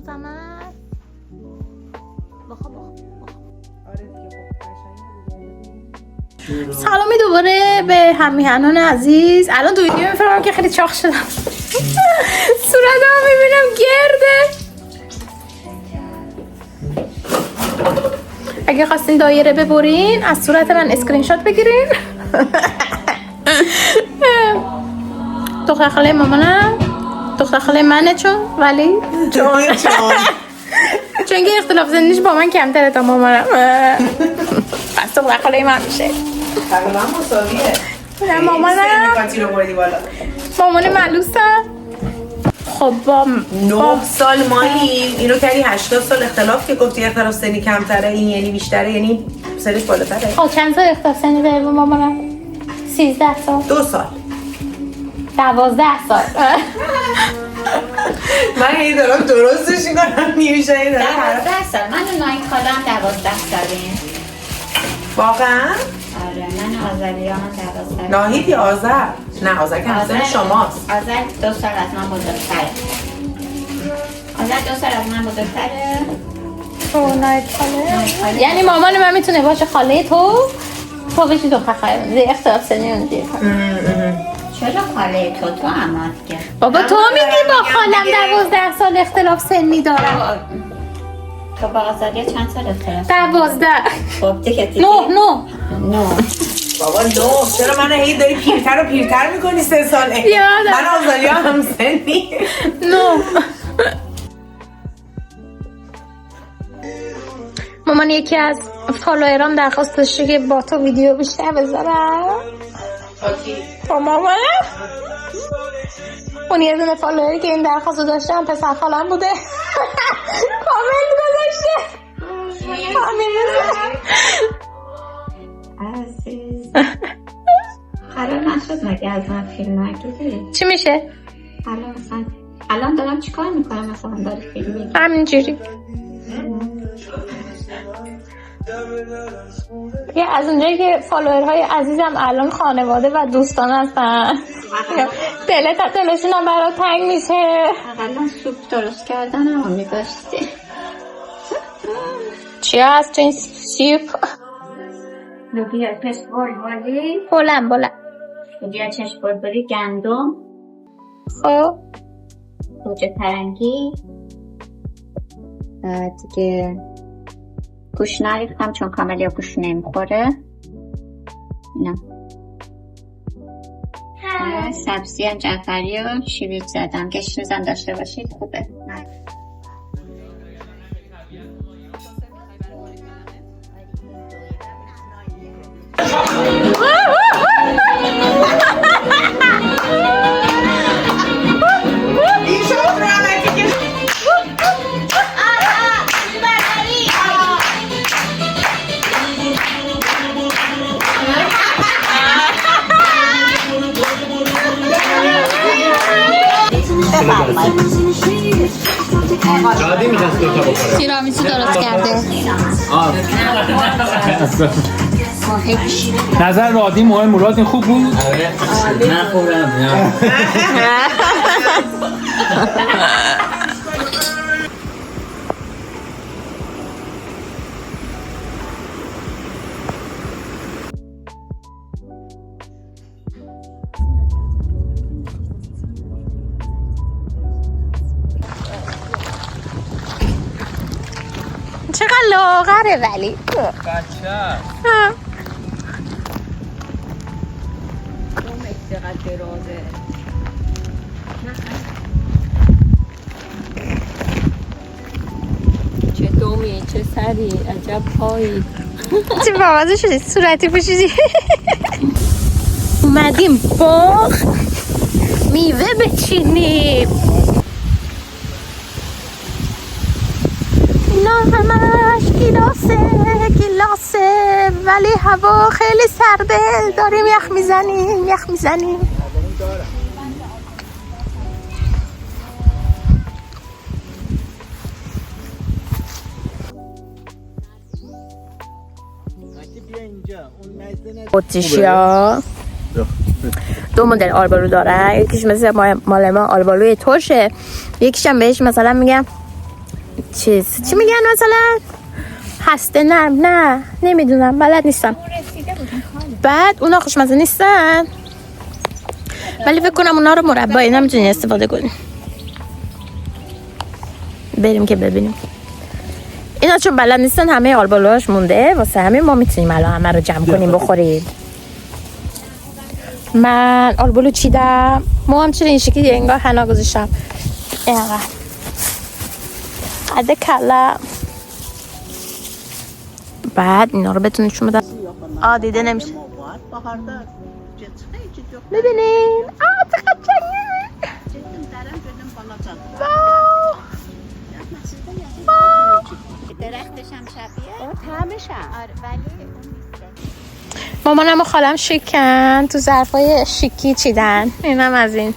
دوستم است. بخواب. سلامی دوباره به همیهنان عزیز. الان دو ویدیو میفرمم که خیلی چاق شدم. صورتم میبینم گرده. اگه خواستین دایره ببرین از صورت من اسکرین شات بگیرین. دختر خاله مامانم، دختر خاله منه ولی چون که اختلاف سنیش با من کمتره تا مامانم. پس دختر خاله من میشه. تقریبا مساویه. نه مامان ملوسم. خب با 9 سال ماییم، اینو کردی 80 سال اختلاف که گفتی اختلاف سنی کمتره، این یعنی بیشتره، یعنی سنش بالاتره. خب چند سال اختلاف سنی داره با مامانم؟ 13 سال. 2 سال. 12 سال. من هی دارم درستش میکنم میشه این دارم 12 سال. من و نایک خالم 12 سالیم. واقعا؟ آره من آذری هم 12. ناهید یا آذر؟ نه آذر که همسن شماست. آذر 2 سال از من بزرگتره. آذر 2 سال از من بزرگتره. تو نایک خاله؟ یعنی مامان من میتونه باشه خاله تو بشی دختر خاله. اختلاف سنی اون دیگه. چرا خاله تو عمات که؟ بابا تو میگی با خالم 12 سال اختلاف سنی دارم. تو با آذری چند سال اختلاف؟ 12. خب دیگه 9. بابا 9 چرا من هی داری پیرتر و پیرتر میکنی 3 ساله؟ من آزالیا هم سنی 9. مامان یکی از فالوورام درخواست داشته که با تو ویدیو بیشتر بذارم. با مامانم اون یه دونه فالووری که این درخواست داشتم پسر خالم بوده. کامنت گذاشته عزیز قرار نشد مگه از من فیلم نگیری؟ چی میشه؟ الان دارم چیکار میکنم مثلا داری فیلم میگی؟ همینجوری یه از اونجایی که فالوورهای عزیزم الان خانواده و دوستان هستن دلشون هم برای تنگ میشه. الان سوپ درست کردن هم میگاشتی چی هست تو این سوپ؟ لوبیا چشم بلبلی بلند لوبیا چشم بلبلی گندم خب گوجه فرنگی دیگه گوش نریختم چون کاملیا گوش نمیخوره نه سبزی هم جعفری و شیبیت زدم گشنیزم داشته باشید خوبه تیرامیسو درست کرده. نظر رادی مهم مراد این خوب بود؟ نه خورم چقدر لاغره ولی بچه چقدر درازه چه دومی چه سری عجب پایی چه بامزه شدی صورتی پوشیدی. اومدیم باغ میوه بچینیم. اینا همش گلاسه ولی هوا خیلی سرده داریم یخ میزنیم. اتریشیا دو مدل آلبالو داره، یکیش مثل مال ما آلبالوی ترشه، یکیش هم بهش مثلا میگم چی میگن مثلا هسته نرم نه نمیدونم بلد نیستم. بعد اونا خوشمزه نیستن ولی فکر کنم اونا رو مربایی نمیتونی استفاده کنی. بریم که ببینیم. اینا چون بلد نیستن همه آلبالوهاش مونده واسه همین ما میتونیم الان همه رو جمع کنیم بخوریم. من آلبالو چیدم ما هم چرا این شکلی انگار حنا گذاشتم اینقدر قد کلم. بعد اینا رو بتونید نشون بدم. دیده نمیشه. ببینین چقدر چنگه. درختش هم شبیه طعمش آره ولی مامانم و خالم شکن تو ظرفای شیکی چیدن. اینم از این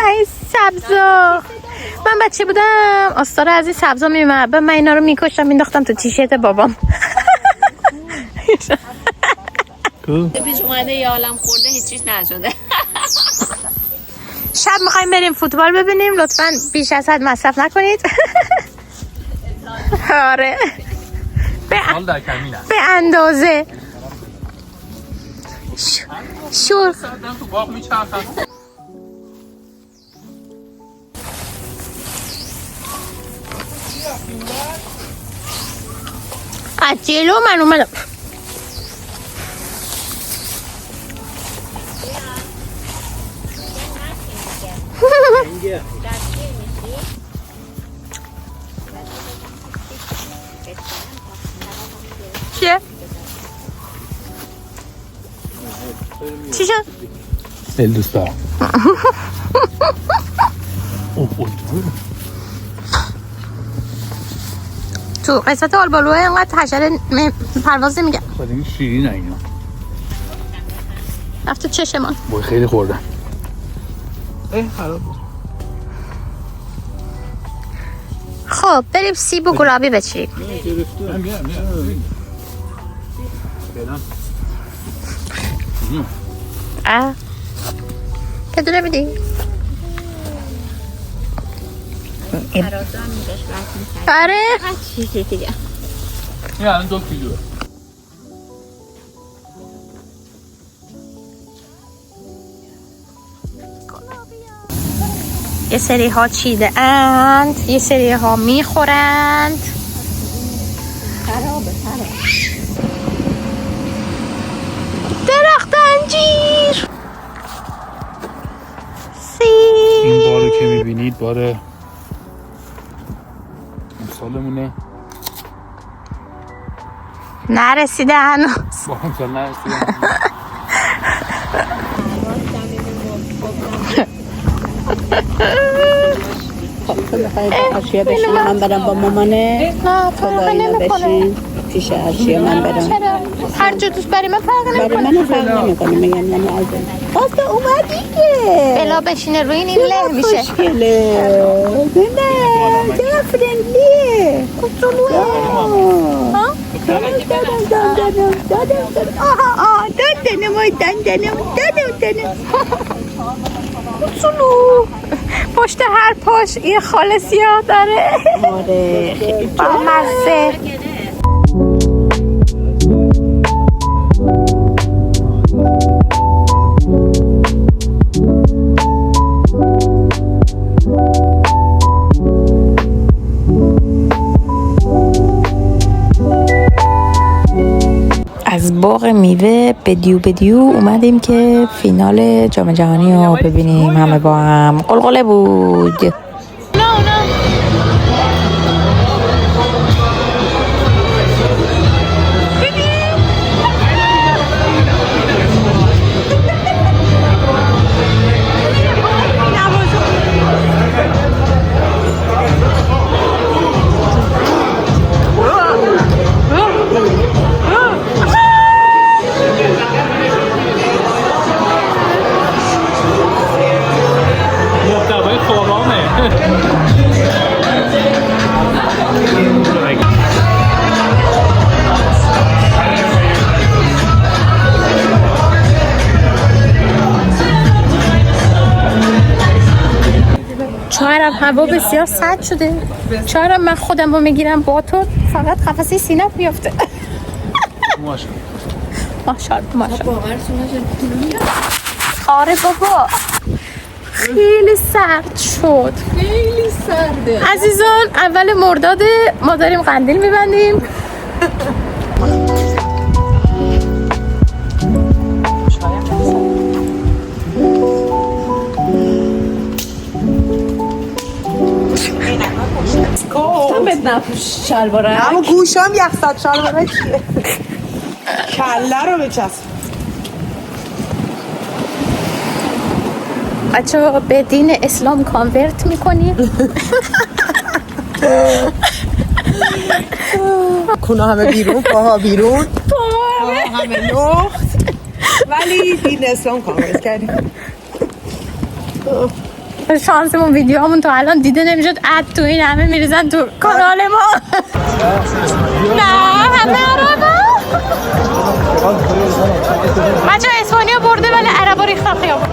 ای سبزا. من بچه بودم آستار از این سبزا میومد من اینا رو میکشتم مینداختم تو تیشرت بابام. پیش اومده یه عالم خورده هیچیش نشده. شب میخوایم بریم فوتبال ببینیم لطفاً بیش از حد مصرف نکنید. آره به اندازه شور از جلو من اومدم. چیه؟ چی شد؟ خیلی دوست دارم. تو قسمت آلبالوه اینقدر حشره پرواز نمیگم. خود این شیرین اینا رفت تو چشمان. بای خیلی خوردن. خراب بود. خب بریم سیب و گلابی بچیم. که دونه میدی؟ آره چیزی دیگه این الان 2 کیلوه. یه سری ها چیده اند یه سری ها میخورند. درخت انجیر. این بارو که میبینید بار امسالمونه. نرسیده هنوز. با امسال نرسیده. اشیا بشین من برم با مامانه. نه فرقی نمیکنه. پیش اشیا من برم. چرا؟ هر جا دوست بریم من فرقی برای نمیکنه. من فرق نمیکنه میگم یعنی ازم باز اومدی که بلا بشینه روی این له میشه. خوشگله نه چرا فرندلیه کتولوه دادم کتولو پشت هر پاش یه خال سیاه داره. آره خیلی با مزه. از باغ میوه بدیو اومدیم که فینال جام جهانی رو ببینیم. همه با هم قلقله بود. محتوای خورامه. شوهرم هوا بسیار سرد شده. شوهرم من خودم رو میگیرم با تو فقط قفسه سینه میفته. ماشاءالله. آره بابا خیلی سرد شد. خیلی سرده. عزیزان اول مرداد ما داریم قندیل میبندیم. بد نپوش شلواره. اما گوشام یخصد شلواره چیه؟ کله رو بچسب. بچه ها به دین اسلام کانورت میکنیم. کونا همه بیرون، پاها بیرون، پاها همه لخت، ولی دین اسلام کانورت کردیم. شانسمون ویدیو همون تا الان دیده نمیشد. اد تو این همه میریزن تو کانال ما. نه همه عربا. بچه اسپانیا برده ولی عربا ریختن خیابون.